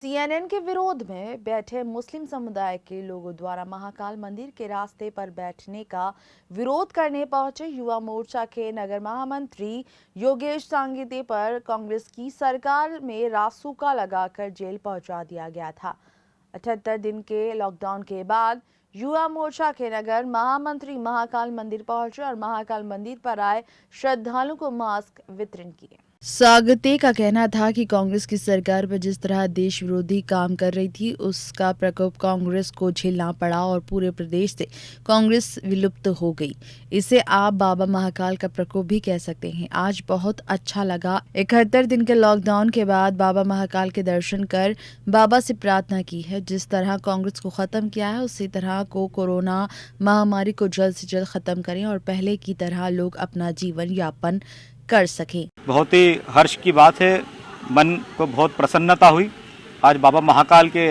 CNN के विरोध में बैठे मुस्लिम समुदाय के लोगों द्वारा महाकाल मंदिर के रास्ते पर बैठने का विरोध करने पहुंचे युवा मोर्चा के नगर महामंत्री योगेश सांगीते पर कांग्रेस की सरकार में रासुका लगाकर जेल पहुंचा दिया गया था। 78 दिन के लॉकडाउन के बाद युवा मोर्चा के नगर महामंत्री महाकाल मंदिर पहुंचे और महाकाल मंदिर पर आए श्रद्धालुओं को मास्क वितरण किए। सांगीते का कहना था कि कांग्रेस की सरकार पर जिस तरह देश विरोधी काम कर रही थी उसका प्रकोप कांग्रेस को झेलना पड़ा और पूरे प्रदेश से कांग्रेस विलुप्त हो गई। इसे आप बाबा महाकाल का प्रकोप भी कह सकते हैं। आज बहुत अच्छा लगा। 71 दिन के लॉकडाउन के बाद बाबा महाकाल के दर्शन कर बाबा से प्रार्थना की है। जिस तरह कांग्रेस को खत्म किया है उसी तरह को कोरोना महामारी को जल्द से जल्द खत्म करें और पहले की तरह लोग अपना जीवन यापन कर सकें। बहुत ही हर्ष की बात है, मन को बहुत प्रसन्नता हुई। आज बाबा महाकाल के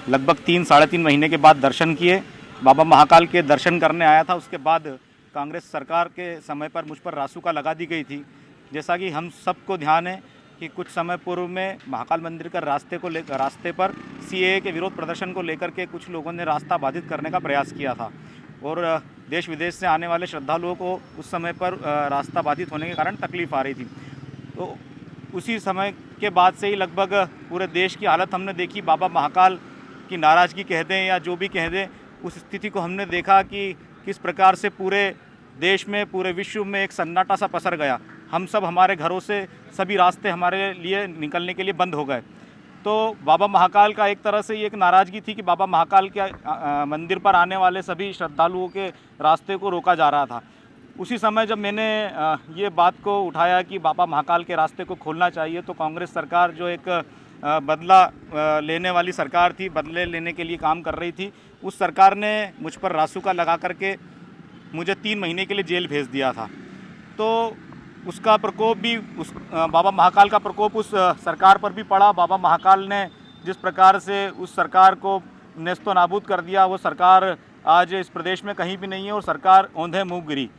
लगभग 3-3.5 महीने के बाद दर्शन किए। बाबा महाकाल के दर्शन करने आया था, उसके बाद कांग्रेस सरकार के समय पर मुझ पर रासुका लगा दी गई थी। जैसा कि हम सबको ध्यान है कि कुछ समय पूर्व में महाकाल मंदिर का रास्ते पर सीएए के विरोध प्रदर्शन को लेकर के कुछ लोगों ने रास्ता बाधित करने का प्रयास किया था और देश विदेश से आने वाले श्रद्धालुओं को उस समय पर रास्ता बाधित होने के कारण तकलीफ आ रही थी। तो उसी समय के बाद से ही लगभग पूरे देश की हालत हमने देखी। बाबा महाकाल की नाराज़गी कह दें या जो भी कह दें, उस स्थिति को हमने देखा कि किस प्रकार से पूरे देश में, पूरे विश्व में एक सन्नाटा सा पसर गया। हम सब हमारे घरों से सभी रास्ते हमारे लिए निकलने के लिए बंद हो गए। तो बाबा महाकाल का एक तरह से ये एक नाराज़गी थी कि बाबा महाकाल के मंदिर पर आने वाले सभी श्रद्धालुओं के रास्ते को रोका जा रहा था। उसी समय जब मैंने ये बात को उठाया कि बाबा महाकाल के रास्ते को खोलना चाहिए, तो कांग्रेस सरकार जो एक बदला लेने वाली सरकार थी, बदले लेने के लिए काम कर रही थी, उस सरकार ने मुझ पर रासुका लगा करके मुझे 3 महीने के लिए जेल भेज दिया था। तो उसका प्रकोप भी बाबा महाकाल का प्रकोप उस सरकार पर भी पड़ा। बाबा महाकाल ने जिस प्रकार से उस सरकार को नेस्तो नाबूद कर दिया, वो सरकार आज इस प्रदेश में कहीं भी नहीं है और सरकार औंधे मुँह गिरी।